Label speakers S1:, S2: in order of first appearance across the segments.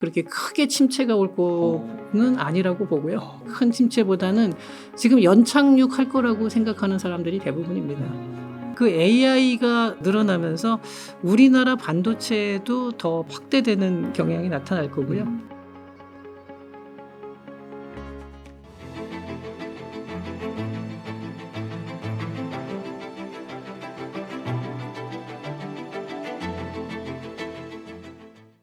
S1: 그렇게 크게 침체가 올 거는 아니라고 보고요. 큰 침체보다는 지금 연착륙할 거라고 생각하는 사람들이 대부분입니다. 그 AI가 늘어나면서 우리나라 반도체도 더 확대되는 경향이 나타날 거고요.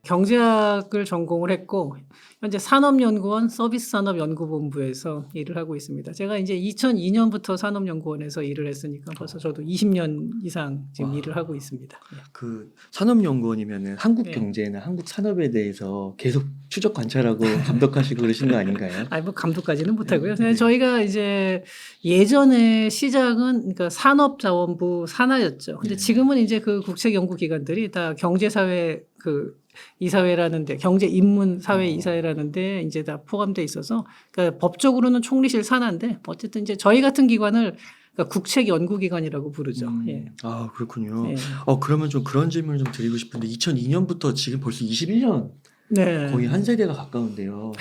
S1: 경제학을 전공을 했고 현재 산업연구원 서비스산업연구본부에서 일을 하고 있습니다. 제가 이제 2002년부터 산업연구원에서 일을 했으니까 벌써 저도 20년 이상 지금 일을 하고 있습니다.
S2: 그 산업연구원이면은 한국
S1: 네.
S2: 경제나 한국 산업에 대해서 계속 추적 관찰하고 감독하시고 그러신 거 아닌가요?
S1: 아니 뭐 감독까지는 못하고요. 그냥 저희가 이제 예전에 시작은 그러니까 산업자원부 산하였죠. 근데
S2: 네.
S1: 지금은 이제 그 국책연구기관들이 다 경제사회 그 이사회라는데 경제인문사회 이사회라는데 이제 다 포함돼 있어서 그러니까 법적으로는 총리실 산하인데 어쨌든 이제 저희 같은 기관을 그러니까 국책연구기관이라고 부르죠. 예.
S2: 아 그렇군요.
S1: 예.
S2: 그러면 좀 그런 질문을 좀 드리고 싶은데 2002년부터 지금 벌써 21년
S1: 네.
S2: 거의 한 세대가 가까운데요.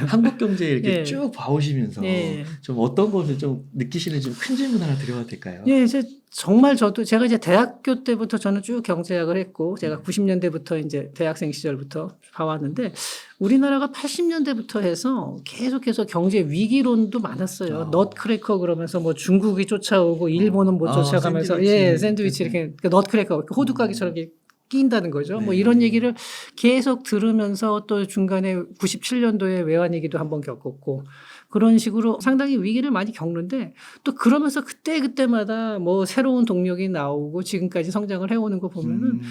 S2: 한국 경제 이렇게
S1: 예.
S2: 쭉 봐오시면서
S1: 예.
S2: 좀 어떤 것을 좀 느끼시는지 큰 질문 하나 드려도 될까요?
S1: 예, 이제 정말 제가 이제 대학교 때부터 저는 쭉 경제학을 했고 제가 90년대부터 이제 대학생 시절부터 봐왔는데 우리나라가 80년대부터 해서 계속해서 경제 위기론도 많았어요. 넛크래커 그러면서 뭐 중국이 쫓아오고 일본은 못 쫓아가면서 샌드위치 이렇게 그러니까 넛크래커 호두까기처럼 이렇게 끼인다는 거죠. 뭐 이런 얘기를 계속 들으면서 또 중간에 97년도에 외환위기도 한번 겪었고 그런 식으로 상당히 위기를 많이 겪는데 또 그러면서 그때마다 뭐 새로운 동력이 나오고 지금까지 성장을 해오는 거 보면은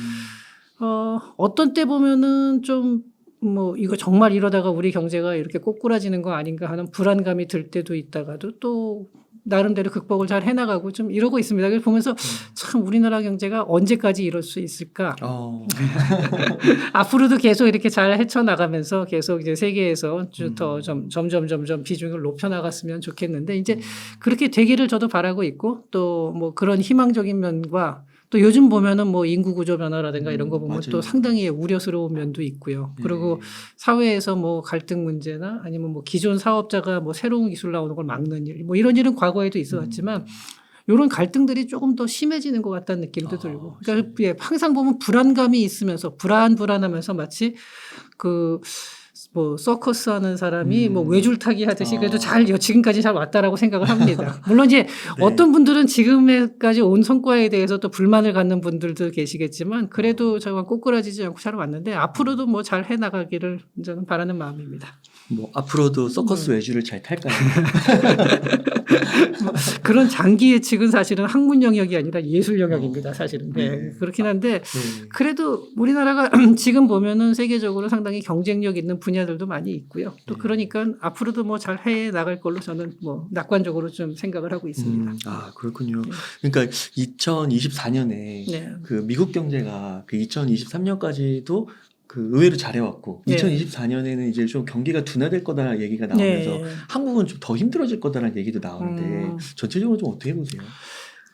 S1: 어떤 때 보면은 좀 뭐 이거 정말 이러다가 우리 경제가 이렇게 꼬꾸라지는 거 아닌가 하는 불안감이 들 때도 있다가도 또 나름대로 극복을 잘 해나가고 좀 이러고 있습니다. 그래서 보면서 참 우리나라 경제가 언제까지 이럴 수 있을까? 앞으로도 계속 이렇게 잘 헤쳐나가면서 계속 이제 세계에서 더 점점 비중을 높여나갔으면 좋겠는데 이제 그렇게 되기를 저도 바라고 있고 또 뭐 그런 희망적인 면과 또 요즘 보면은 뭐 인구 구조 변화라든가 이런 거 보면
S2: 맞아요.
S1: 또 상당히 우려스러운 면도 있고요. 그리고 사회에서 뭐 갈등 문제나 아니면 뭐 기존 사업자가 뭐 새로운 기술 나오는 걸 막는 일, 뭐 이런 일은 과거에도 있어 왔지만 이런 갈등들이 조금 더 심해지는 것 같다는 느낌도 들고. 그러니까 항상 보면 불안감이 있으면서 불안하면서 마치 뭐 서커스 하는 사람이 뭐 외줄타기 하듯이 그래도 지금까지 잘 왔다라고 생각을 합니다. 물론 이제 어떤 분들은 지금까지 온 성과에 대해서 또 불만을 갖는 분들도 계시겠지만 그래도 정말 꼬꾸라지지 않고 잘 왔는데 앞으로도 뭐 잘 해나가기를 저는 바라는 마음입니다.
S2: 뭐 앞으로도 서커스 외주를 잘 탈까요?
S1: 그런 장기 예측은 사실은 학문 영역이 아니라 예술 영역입니다. 사실은. 그렇긴 한데 그래도 우리나라가 지금 보면은 세계적으로 상당히 경쟁력 있는 분야들도 많이 있고요. 또 그러니까 앞으로도 뭐 잘 해 나갈 걸로 저는 뭐 낙관적으로 좀 생각을 하고 있습니다.
S2: 그렇군요. 그러니까 2024년에 그 미국 경제가 그 2023년까지도 그 의외로 잘해왔고 2024년에는 이제 좀 경기가 둔화될 거다라는 얘기가 나오면서 한국은 좀 더 힘들어질 거다라는 얘기도 나오는데 전체적으로 좀 어떻게 보세요?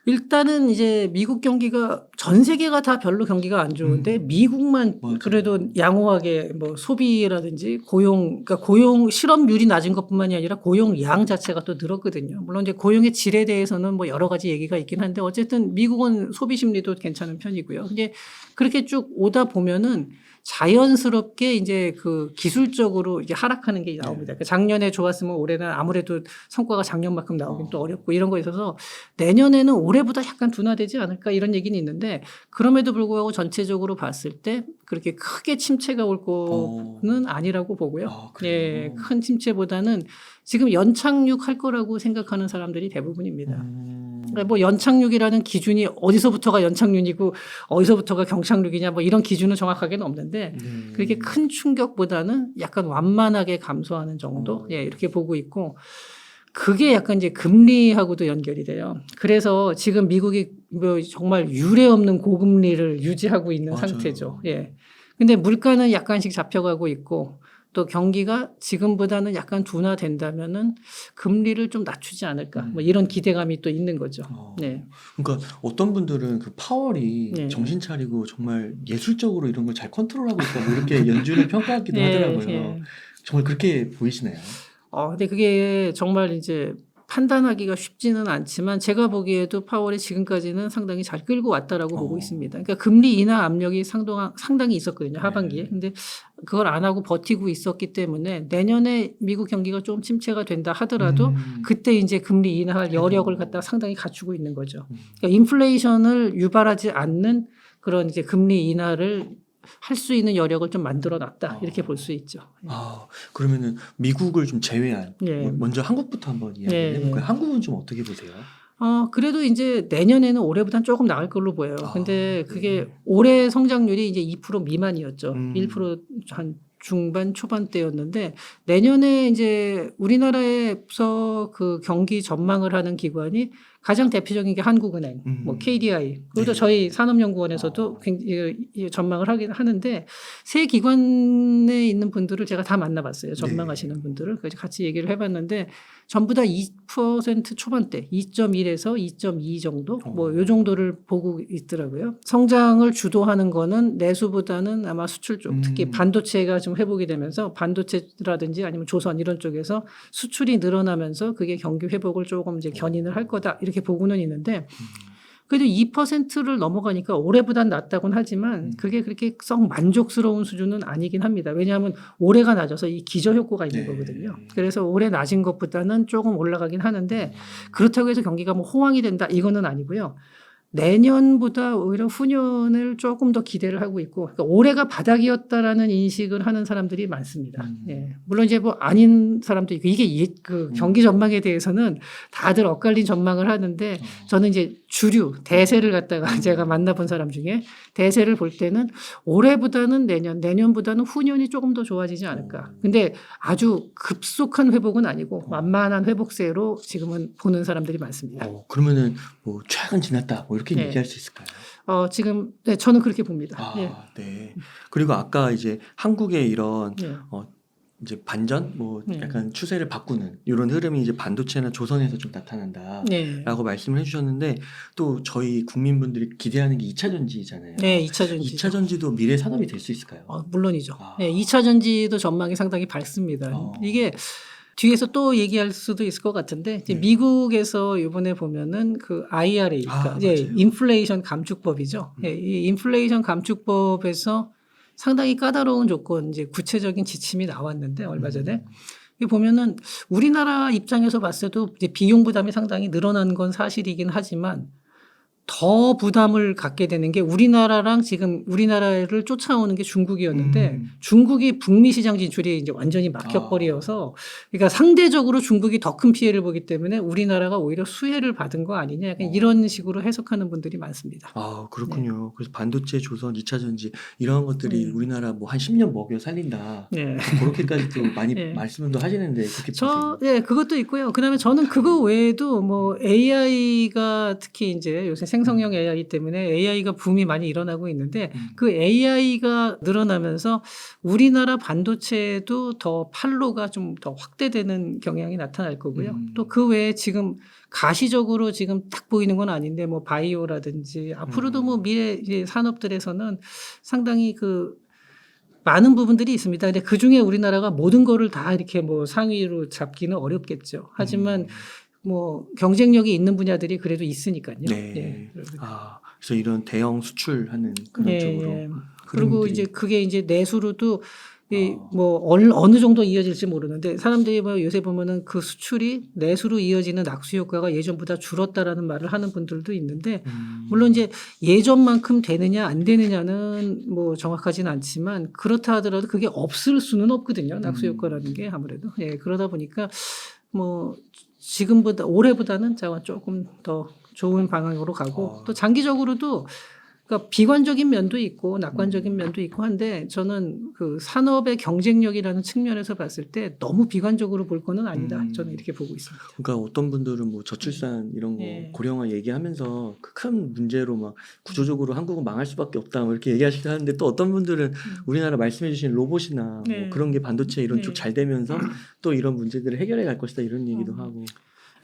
S1: 일단은 이제 미국 경기가 전 세계가 다 별로 경기가 안 좋은데 미국만 그래도 양호하게 뭐 소비라든지 그러니까 고용 실업률이 낮은 것뿐만이 아니라 고용 양 자체가 또 늘었거든요. 물론 이제 고용의 질에 대해서는 뭐 여러 가지 얘기가 있긴 한데 어쨌든 미국은 소비 심리도 괜찮은 편이고요. 근데 그렇게 쭉 오다 보면은 자연스럽게 이제 그 기술적으로 이제 하락하는 게 나옵니다. 작년에 좋았으면 올해는 아무래도 성과가 작년만큼 나오긴 또 어렵고 이런 거 있어서 내년에는 올해보다 약간 둔화되지 않을까 이런 얘기는 있는데 그럼에도 불구하고 전체적으로 봤을 때 그렇게 크게 침체가 올 거는 아니라고 보고요. 큰 침체보다는 지금 연착륙할 거라고 생각하는 사람들이 대부분입니다. 그러니까 뭐 연착륙이라는 기준이 어디서부터가 연착륙이고 어디서부터가 경착륙이냐 뭐 이런 기준은 정확하게는 없는데 그렇게 큰 충격보다는 약간 완만하게 감소하는 정도 이렇게 보고 있고 그게 약간 이제 금리하고도 연결이 돼요. 그래서 지금 미국이 뭐 정말 유례 없는 고금리를 유지하고 있는 상태죠. 근데 물가는 약간씩 잡혀가고 있고 또 경기가 지금보다는 약간 둔화된다면은 금리를 좀 낮추지 않을까 뭐 이런 기대감이 또 있는 거죠. 네.
S2: 그러니까 어떤 분들은 그 파월이
S1: 네.
S2: 정신 차리고 정말 예술적으로 이런 걸 잘 컨트롤하고 있다 뭐 이렇게 연준을 평가하기도
S1: 네,
S2: 하더라고요.
S1: 네.
S2: 정말 그렇게 보이시나요?
S1: 근데 그게 정말 이제 판단하기가 쉽지는 않지만 제가 보기에도 파월이 지금까지는 상당히 잘 끌고 왔다라고 보고 있습니다. 그러니까 금리 인하 압력이 상당히 있었거든요. 하반기에.
S2: 네.
S1: 근데 그걸 안 하고 버티고 있었기 때문에 내년에 미국 경기가 좀 침체가 된다 하더라도 그때 이제 금리 인하할 여력을 갖다가 상당히 갖추고 있는 거죠. 그러니까 인플레이션을 유발하지 않는 그런 이제 금리 인하를 할 수 있는 여력을 좀 만들어 놨다. 이렇게 볼 수 있죠.
S2: 그러면은 미국을 좀 제외한
S1: 네.
S2: 먼저 한국부터 한번 이야기해 볼까요?
S1: 네.
S2: 한국은 좀 어떻게 보세요?
S1: 그래도 이제 내년에는 올해보다는 조금 나을 걸로 보여요. 근데 그게 올해 성장률이 이제 2% 미만이었죠. 1% 한 중반 초반대였는데 내년에 이제 우리나라에서 그 경기 전망을 하는 기관이 가장 대표적인 게 한국은행, 뭐 KDI, 그리고
S2: 네.
S1: 저희 산업연구원에서도 굉장히 전망을 하긴 하는데 세 기관에 있는 분들을 제가 다 만나봤어요. 전망하시는 분들을 그래서 같이 얘기를 해봤는데 전부 다 2% 초반대, 2.1에서 2.2 정도, 뭐 요 정도를 보고 있더라고요. 성장을 주도하는 거는 내수보다는 아마 수출 쪽, 특히 반도체가 좀 회복이 되면서 반도체라든지 아니면 조선 이런 쪽에서 수출이 늘어나면서 그게 경기 회복을 조금 이제 견인을 할 거다 이렇게 보고는 있는데. 그래도 2%를 넘어가니까 올해보단 낫다고는 하지만 그게 그렇게 썩 만족스러운 수준은 아니긴 합니다. 왜냐하면 올해가 낮아서 이 기저효과가 있는 거거든요. 그래서 올해 낮은 것보다는 조금 올라가긴 하는데 그렇다고 해서 경기가 뭐 호황이 된다 이거는 아니고요. 내년보다 오히려 후년을 조금 더 기대를 하고 있고 그러니까 올해가 바닥이었다라는 인식을 하는 사람들이 많습니다. 예. 물론 이제 뭐 아닌 사람도 있고 이게 그 경기 전망에 대해서는 다들 엇갈린 전망을 하는데 저는 이제 주류 대세를 갖다가 제가 만나본 사람 중에 대세를 볼 때는 올해보다는 내년보다는 후년이 조금 더 좋아지지 않을까. 근데 아주 급속한 회복은 아니고 완만한 회복세로 지금은 보는 사람들이 많습니다.
S2: 그러면은 뭐 최근 지났다 뭐 이렇게
S1: 네.
S2: 얘기할 수 있을까요?
S1: 지금 네, 저는 그렇게 봅니다.
S2: 네. 그리고 아까 이제 한국의 이런
S1: 네.
S2: 이제 반전 뭐 약간 추세를 바꾸는 이런 흐름이 이제 반도체나 조선에서 좀 나타난다라고
S1: 네.
S2: 말씀을 해주셨는데 또 저희 국민분들이 기대하는 게 2차 전지잖아요.
S1: 네, 2차 전지.
S2: 2차 전지도 미래 산업이 될 수 있을까요?
S1: 물론이죠. 네, 2차 전지도 전망이 상당히 밝습니다. 이게 뒤에서 또 얘기할 수도 있을 것 같은데 이제 미국에서 이번에 보면은 그 IRA, 그러니까 이제 인플레이션 감축법이죠. 이 인플레이션 감축법에서 상당히 까다로운 조건, 이제 구체적인 지침이 나왔는데 얼마 전에 이 보면은 우리나라 입장에서 봤을 때도 이제 비용 부담이 상당히 늘어난 건 사실이긴 하지만 더 부담을 갖게 되는 게 우리나라랑 지금 우리나라를 쫓아오는 게 중국이었는데 중국이 북미 시장 진출이 이제 완전히 막혀버려서 그러니까 상대적으로 중국이 더 큰 피해를 보기 때문에 우리나라가 오히려 수혜를 받은 거 아니냐 약간 이런 식으로 해석하는 분들이 많습니다.
S2: 그렇군요. 네. 그래서 반도체, 조선, 2차 전지 이런 것들이 우리나라 뭐 한 10년 먹여 살린다.
S1: 네.
S2: 그렇게까지도 많이 말씀도 하시는데 그렇게 보세요?
S1: 네, 그것도 있고요. 그다음에 저는 그거 외에도 뭐 AI가 특히 이제 요새 생성형 AI 때문에 AI가 붐이 많이 일어나고 있는데 그 AI가 늘어나면서 우리나라 반도체도 더 판로가 좀 더 확대되는 경향이 나타날 거고요. 또 그 외에 지금 가시적으로 지금 딱 보이는 건 아닌데 뭐 바이오라든지 앞으로도 뭐 미래 산업들에서는 상당히 그 많은 부분들이 있습니다. 근데 그 중에 우리나라가 모든 거를 다 이렇게 뭐 상위로 잡기는 어렵겠죠. 하지만 뭐 경쟁력이 있는 분야들이 그래도 있으니까요.
S2: 네.
S1: 네.
S2: 그래서 이런 대형 수출하는 그런 쪽으로.
S1: 그리고 이제 그게 이제 내수로도 뭐 어느 정도 이어질지 모르는데 사람들이 뭐 요새 보면은 그 수출이 내수로 이어지는 낙수 효과가 예전보다 줄었다라는 말을 하는 분들도 있는데 물론 이제 예전만큼 되느냐 안 되느냐는 뭐 정확하지는 않지만 그렇다 하더라도 그게 없을 수는 없거든요. 낙수 효과라는 게 아무래도 그러다 보니까 뭐 지금보다 올해보다는 조금 더 좋은 방향으로 가고 또 장기적으로도 그러니까 비관적인 면도 있고 낙관적인 면도 있고 한데 저는 그 산업의 경쟁력이라는 측면에서 봤을 때 너무 비관적으로 볼 거는 아니다. 저는 이렇게 보고 있습니다.
S2: 그러니까 어떤 분들은 뭐 저출산 이런 거
S1: 예.
S2: 고령화 얘기하면서 그 큰 문제로 막 구조적으로 한국은 망할 수밖에 없다 뭐 이렇게 얘기하시기도 하는데 또 어떤 분들은 우리나라 말씀해 주신 로봇이나
S1: 네.
S2: 뭐 그런 게 반도체 이런
S1: 네.
S2: 쪽 잘 되면서 또 이런 문제들을 해결해 갈 것이다 이런 얘기도 하고.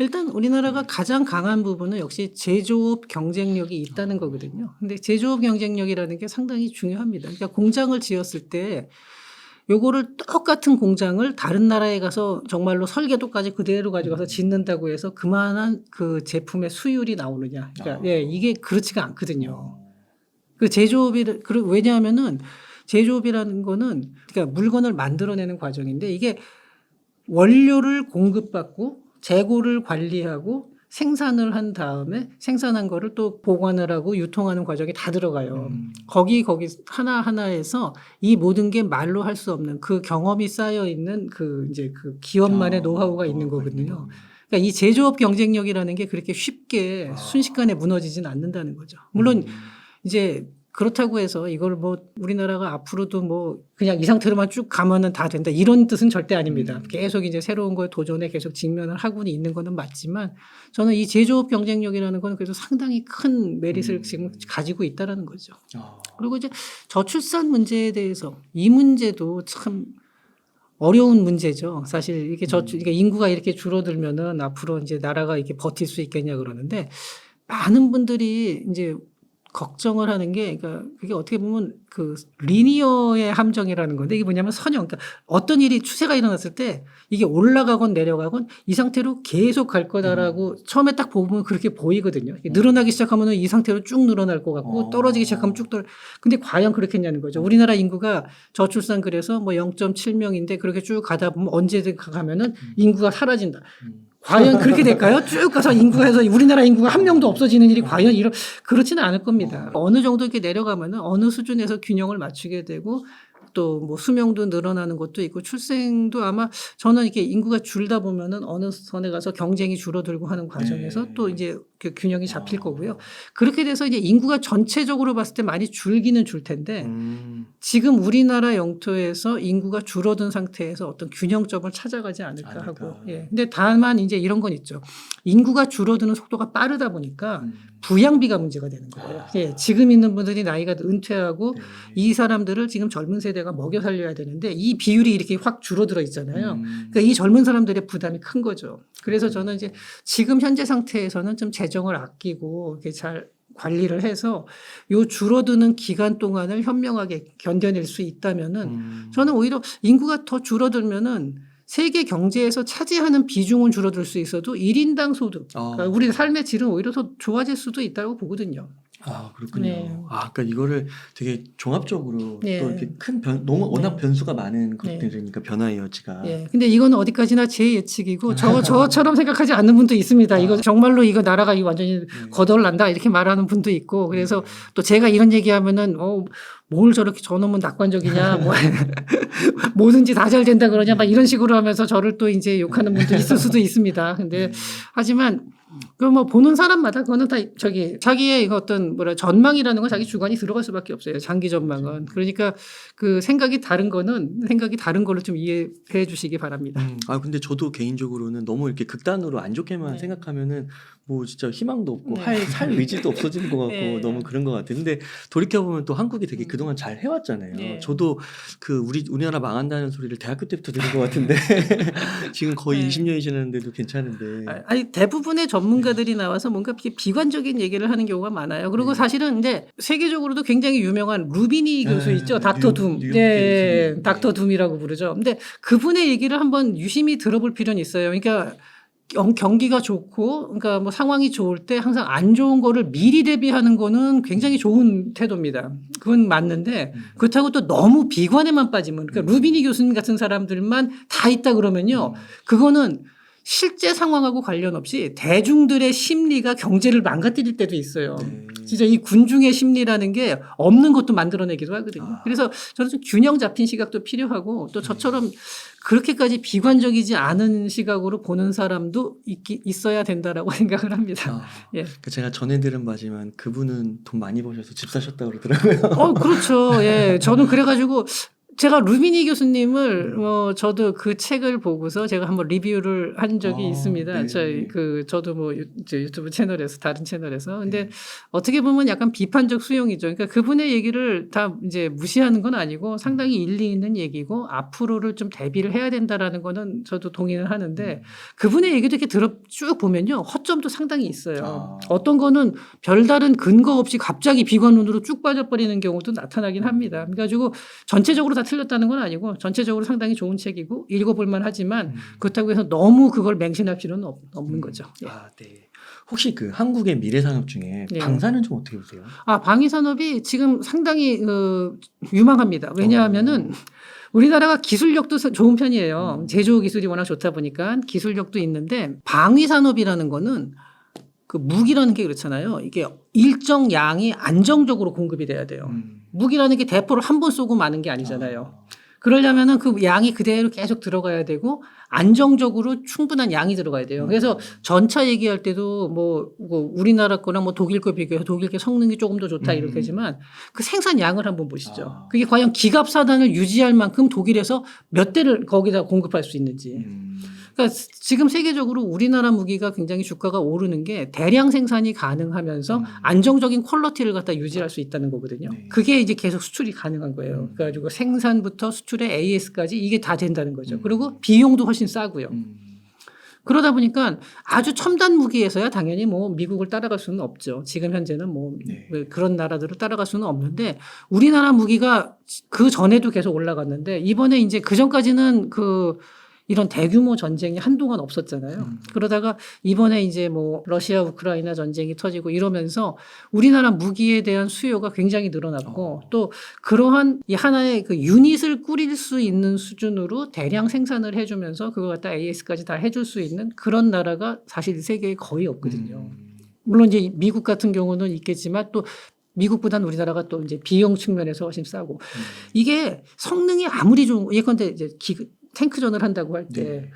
S1: 일단 우리나라가 가장 강한 부분은 역시 제조업 경쟁력이 있다는 거거든요. 근데 제조업 경쟁력이라는 게 상당히 중요합니다. 그러니까 공장을 지었을 때 요거를 똑같은 공장을 다른 나라에 가서 정말로 설계도까지 그대로 가져가서 짓는다고 해서 그만한 그 제품의 수율이 나오느냐. 그러니까 예, 이게 그렇지가 않거든요. 그 제조업이 왜냐하면은 제조업이라는 거는 그러니까 물건을 만들어내는 과정인데 이게 원료를 공급받고 재고를 관리하고 생산을 한 다음에 생산한 거를 또 보관을 하고 유통하는 과정이 다 들어가요. 거기 하나하나에서 이 모든 게 말로 할 수 없는 그 경험이 쌓여 있는 그 이제 그 기업만의 노하우가 있는 거거든요. 그러니까 이 제조업 경쟁력이라는 게 그렇게 쉽게 순식간에 무너지진 않는다는 거죠. 물론 이제 그렇다고 해서 이걸 뭐 우리나라가 앞으로도 뭐 그냥 이 상태로만 쭉 가면은 다 된다 이런 뜻은 절대 아닙니다. 계속 이제 새로운 거에 도전에 계속 직면을 하고는 있는 거는 맞지만 저는 이 제조업 경쟁력이라는 건 그래도 상당히 큰 메리트를 지금 가지고 있다라는 거죠. 그리고 이제 저출산 문제에 대해서 이 문제도 참 어려운 문제죠. 사실 이게 그러니까 인구가 이렇게 줄어들면은 앞으로 이제 나라가 이렇게 버틸 수 있겠냐 그러는데 많은 분들이 이제 걱정을 하는 게 그러니까 그게 어떻게 보면 그 리니어의 함정이라는 건데 이게 뭐냐면 선형 그러니까 어떤 일이 추세가 일어났을 때 이게 올라가건 내려가건 이 상태로 계속 갈 거다라고 처음에 딱 보면 그렇게 보이거든요. 늘어나기 시작하면 이 상태로 쭉 늘어날 것 같고 떨어지기 시작하면 쭉 떨어. 근데 과연 그렇겠냐는 거죠. 우리나라 인구가 저출산 그래서 뭐 0.7명인데 그렇게 쭉 가다 보면 언제든 가면은 인구가 사라진다. 과연 그렇게 될까요? 쭉 가서 인구가 해서 우리나라 인구가 한 명도 없어지는 일이 과연 그렇지는 않을 겁니다. 어느 정도 이렇게 내려가면은 어느 수준에서 균형을 맞추게 되고 또 뭐 수명도 늘어나는 것도 있고 출생도 아마 저는 이렇게 인구가 줄다 보면은 어느 선에 가서 경쟁이 줄어들고 하는 과정에서 또 이제 그 균형이 잡힐 거고요. 그렇게 돼서 이제 인구가 전체적으로 봤을 때 많이 줄기는 줄 텐데 지금 우리나라 영토에서 인구가 줄어든 상태에서 어떤 균형점을 찾아가지 않을까 하고. 예. 근데 다만 이제 이런 건 있죠. 인구가 줄어드는 속도가 빠르다 보니까 부양비가 문제가 되는 거예요. 예. 지금 있는 분들이 나이가 은퇴하고 이 사람들을 지금 젊은 세대가 먹여 살려야 되는데 이 비율이 이렇게 확 줄어들어 있잖아요. 그러니까 이 젊은 사람들의 부담이 큰 거죠. 그래서 저는 이제 지금 현재 상태에서는 좀 재정을 아끼고 이렇게 잘 관리를 해서 요 줄어드는 기간 동안을 현명하게 견뎌낼 수 있다면은 저는 오히려 인구가 더 줄어들면은 세계 경제에서 차지하는 비중은 줄어들 수 있어도 1인당 소득, 그러니까 우리 삶의 질은 오히려 더 좋아질 수도 있다고 보거든요.
S2: 아, 그렇군요.
S1: 네.
S2: 아, 그러니까 이거를 되게 종합적으로
S1: 네.
S2: 또 이렇게 너무 워낙
S1: 네.
S2: 변수가 많은
S1: 네.
S2: 것들이니까 변화의 여지가.
S1: 예. 근데 이거는 어디까지나 제 예측이고 저처럼 생각하지 않는 분도 있습니다. 이거 정말로 이거 나라가 이거 완전히 거덜난다 이렇게 말하는 분도 있고 그래서 또 제가 이런 얘기하면은 뭘 저렇게 저놈은 낙관적이냐 뭐 뭐든지 다 잘 된다 그러냐 막 이런 식으로 하면서 저를 또 이제 욕하는 분도 있을 수도 있습니다. 근데 하지만 그 뭐 보는 사람마다 그거는 다 자기의 어떤 전망이라는 건 자기 주관이 들어갈 수밖에 없어요. 장기 전망은. 그러니까 그 생각이 다른 걸로 좀 이해해 주시기 바랍니다.
S2: 아, 근데 저도 개인적으로는 너무 이렇게 극단으로 안 좋게만 생각하면은 뭐 진짜 희망도 없고 살 의지도 없어지는 것 같고 너무 그런 것 같아요. 근데 돌이켜보면 또 한국이 되게 그동안 잘 해왔잖아요. 저도 그 우리나라 망한다는 소리를 대학교 때부터 들은 것 같은데 지금 거의 20년이 지났는데도 괜찮은데.
S1: 아니 대부분의 전문가들이 나와서 뭔가 비관적인 얘기를 하는 경우가 많아요. 그리고 사실은 이제 세계적으로도 굉장히 유명한 루비니 교수 있죠. 닥터 둠. 네, 닥터 둠이라고 부르죠. 근데 그분의 얘기를 한번 유심히 들어볼 필요는 있어요. 그러니까 경기가 좋고 그러니까 뭐 상황이 좋을 때 항상 안 좋은 거를 미리 대비하는 거는 굉장히 좋은 태도입니다. 그건 맞는데 그렇다고 또 너무 비관에만 빠지면 그러니까 루비니 교수님 같은 사람들만 다 있다 그러면요. 그거는 실제 상황하고 관련 없이 대중들의 심리가 경제를 망가뜨릴 때도 있어요.
S2: 네.
S1: 진짜 이 군중의 심리라는 게 없는 것도 만들어내기도 하거든요. 그래서 저는 좀 균형 잡힌 시각도 필요하고 또 저처럼 그렇게까지 비관적이지 않은 시각으로 보는 사람도 있어야 된다라고 생각을 합니다. 예.
S2: 제가 전해 들은 바지만 그분은 돈 많이 버셔서 집 사셨다고 그러더라고요.
S1: 그렇죠. 예. 저는 그래가지고 제가 루비니 교수님을 저도 그 책을 보고서 제가 한번 리뷰를 한 적이 있습니다.
S2: 네.
S1: 저도 뭐 유튜브 채널에서 다른 채널에서. 근데 어떻게 보면 약간 비판적 수용이죠. 그러니까 그분의 얘기를 다 이제 무시하는 건 아니고 상당히 일리 있는 얘기고 앞으로를 좀 대비를 해야 된다라는 거는 저도 동의는 하는데 그분의 얘기도 이렇게 쭉 보면요. 허점도 상당히 있어요. 어떤 거는 별다른 근거 없이 갑자기 비관론으로 쭉 빠져버리는 경우도 나타나긴 합니다. 그래가지고 전체적으로 다 틀렸다는 건 아니고 전체적으로 상당히 좋은 책이고 읽어볼만 하지만 그렇다고 해서 너무 그걸 맹신할 필요는 없는 거죠. 예.
S2: 네. 혹시 그 한국의 미래 산업 중에
S1: 예.
S2: 방사는 좀 어떻게 보세요?
S1: 방위 산업이 지금 상당히 유망합니다. 왜냐하면은 우리나라가 기술력도 좋은 편이에요. 제조 기술이 워낙 좋다 보니까 기술력도 있는데 방위 산업이라는 거는 그 무기라는 게 그렇잖아요. 이게 일정 양이 안정적으로 공급이 돼야 돼요. 무기라는 게 대포를 한 번 쏘고 마는 게 아니잖아요. 그러려면은 그 양이 그대로 계속 들어가야 되고 안정적으로 충분한 양이 들어가야 돼요. 그래서 전차 얘기할 때도 뭐 우리나라 거랑 뭐 독일 거 비교해서 독일 게 성능이 조금 더 좋다 이렇게 하지만 그 생산량을 한번 보시죠. 그게 과연 기갑사단을 유지할 만큼 독일에서 몇 대를 거기다 공급할 수 있는지. 그러니까 지금 세계적으로 우리나라 무기가 굉장히 주가가 오르는 게 대량 생산이 가능하면서 안정적인 퀄리티를 갖다 유지할 수 있다는 거거든요.
S2: 네.
S1: 그게 이제 계속 수출이 가능한 거예요. 그래가지고 생산부터 수출의 AS까지 이게 다 된다는 거죠. 그리고 비용도 훨씬 싸고요. 그러다 보니까 아주 첨단 무기에서야 당연히 뭐 미국을 따라갈 수는 없죠. 지금 현재는 뭐 그런 나라들을 따라갈 수는 없는데 우리나라 무기가 그 전에도 계속 올라갔는데 이번에 이제 그 전까지는 이런 대규모 전쟁이 한동안 없었잖아요. 그러다가 이번에 이제 뭐 러시아 우크라이나 전쟁이 터지고 이러면서 우리나라 무기에 대한 수요가 굉장히 늘어났고 또 그러한 이 하나의 그 유닛을 꾸릴 수 있는 수준으로 대량 생산을 해주면서 그거 갖다 AS까지 다 해줄 수 있는 그런 나라가 사실 세계에 거의 없거든요. 물론 이제 미국 같은 경우는 있겠지만 또 미국보다는 우리나라가 또 이제 비용 측면에서 훨씬 싸고 이게 성능이 아무리 좋은 예컨대 이제 탱크전을 한다고 할 때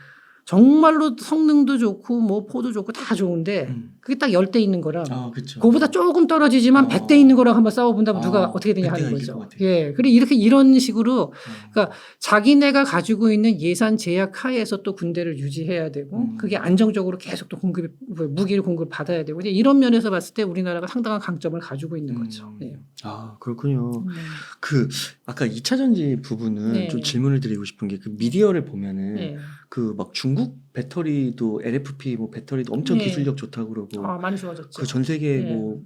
S1: 정말로 성능도 좋고 뭐 포도 좋고 다 좋은데 그게 딱 10대 있는 거랑 그거보다 조금 떨어지지만 100대 있는 거랑 한번 싸워본다면 누가 어떻게 되냐 하는 거죠. 예. 그리고 이런 식으로 그러니까 자기네가 가지고 있는 예산 제약 하에서 또 군대를 유지해야 되고 그게 안정적으로 계속 또 무기를 공급을 받아야 되고 이런 면에서 봤을 때 우리나라가 상당한 강점을 가지고 있는 거죠. 예.
S2: 그렇군요. 아까 2차 전지 부분은 좀 질문을 드리고 싶은 게 그 미디어를 보면은 그 막 중국 배터리도 LFP 뭐 배터리도 엄청 기술력 좋다고 그러고
S1: 많이 좋아졌죠.
S2: 그 전 세계 뭐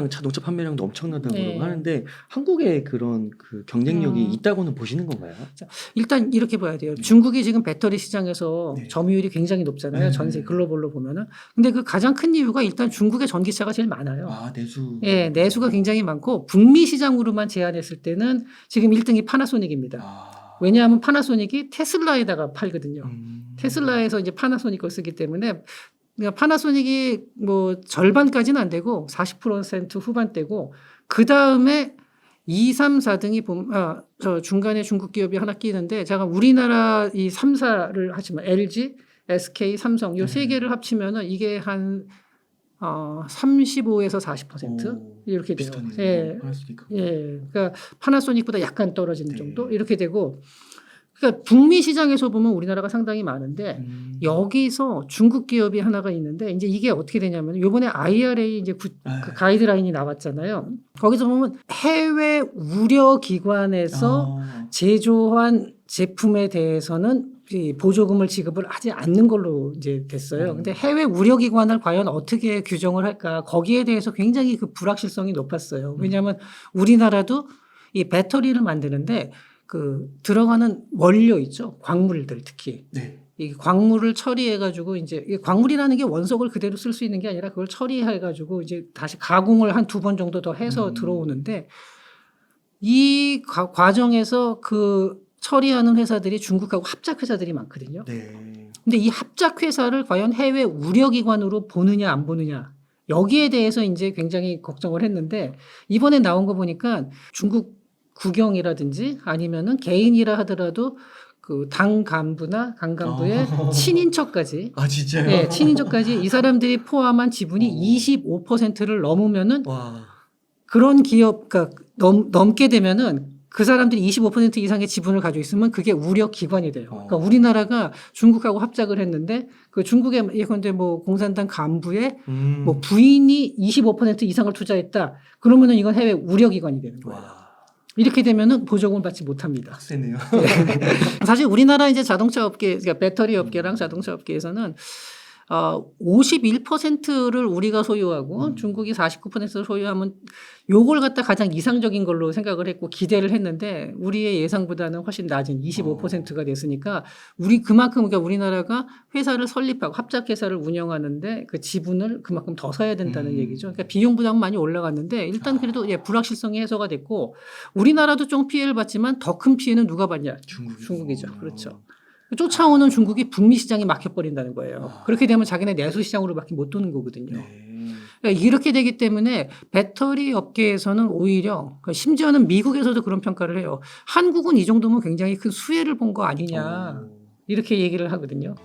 S2: 자동차 판매량도 엄청나다고 그러고 하는데 한국에 그런 그 경쟁력이 있다고는 보시는 건가요?
S1: 자, 일단 이렇게 봐야 돼요. 중국이 지금 배터리 시장에서 점유율이 굉장히 높잖아요. 전 세계 글로벌로 보면은. 근데 그 가장 큰 이유가 일단 중국의 전기차가 제일 많아요.
S2: 내수.
S1: 예, 내수가 굉장히 많고 북미 시장으로만 제한했을 때는 지금 1등이 파나소닉입니다. 왜냐하면 파나소닉이 테슬라에다가 팔거든요. 테슬라에서 이제 파나소닉 걸 쓰기 때문에 그러니까 파나소닉이 뭐 절반까지는 안 되고 40% 후반대고 그 다음에 2, 3, 4등이 저 중간에 중국 기업이 하나 끼는데 제가 우리나라 이 3사를 하지만 LG, SK, 삼성 이 세 개를 합치면은 이게 한 35에서 40% 이렇게 돼요. 그러니까 파나소닉보다 약간 떨어지는 정도 이렇게 되고, 그러니까 북미 시장에서 보면 우리나라가 상당히 많은데 여기서 중국 기업이 하나가 있는데 이제 이게 어떻게 되냐면 이번에 IRA 이제 그 가이드라인이 나왔잖아요. 거기서 보면 해외 우려 기관에서 제조한 제품에 대해서는 보조금을 지급을 하지 않는 걸로 이제 됐어요. 근데 해외 우려 기관을 과연 어떻게 규정을 할까? 거기에 대해서 굉장히 그 불확실성이 높았어요. 왜냐하면 우리나라도 이 배터리를 만드는데 그 들어가는 원료 있죠. 광물들 특히. 이 광물을 처리해가지고 이제 이 광물이라는 게 원석을 그대로 쓸 수 있는 게 아니라 그걸 처리해가지고 이제 다시 가공을 한 2번 정도 더 해서 들어오는데 이 과정에서 그 처리하는 회사들이 중국하고 합작 회사들이 많거든요. 근데 이 합작 회사를 과연 해외 우려기관으로 보느냐 안 보느냐 여기에 대해서 이제 굉장히 걱정을 했는데 이번에 나온 거 보니까 중국 국영이라든지 아니면은 개인이라 하더라도 그 당 간부나 강 간부의 친인척까지
S2: 아 진짜요?
S1: 네, 친인척까지 이 사람들이 포함한 지분이 25%를 넘으면은
S2: 와.
S1: 그런 기업 그러니까 넘게 되면은 그 사람들이 25% 이상의 지분을 가지고 있으면 그게 우려 기관이 돼요. 그러니까 우리나라가 중국하고 합작을 했는데 그 중국의 예컨대 뭐 공산당 간부의 뭐 부인이 25% 이상을 투자했다. 그러면은 이건 해외 우려 기관이 되는 거예요.
S2: 와.
S1: 이렇게 되면은 보조금을 받지 못합니다.
S2: 빡세네요.
S1: 네. 사실 우리나라 이제 자동차 업계, 그러니까 배터리 업계랑 자동차 업계에서는 51%를 우리가 소유하고 중국이 49%를 소유하면 요걸 갖다 가장 이상적인 걸로 생각을 했고 기대를 했는데 우리의 예상보다는 훨씬 낮은 25%가 됐으니까 우리 그만큼 그러니까 우리나라가 회사를 설립하고 합작 회사를 운영하는데 그 지분을 그만큼 더 사야 된다는 얘기죠. 그러니까 비용 부담은 많이 올라갔는데 일단 그래도 예, 불확실성이 해소가 됐고 우리나라도 좀 피해를 봤지만 더 큰 피해는 누가 봤냐? 중국이죠. 그렇죠. 쫓아오는 중국이 북미 시장이 막혀버린다는 거예요. 그렇게 되면 자기네 내수 시장으로밖에 못 도는 거거든요. 그러니까 이렇게 되기 때문에 배터리 업계에서는 오히려 심지어는 미국에서도 그런 평가를 해요. 한국은 이 정도면 굉장히 큰 수혜를 본 거 아니냐 이렇게 얘기를 하거든요.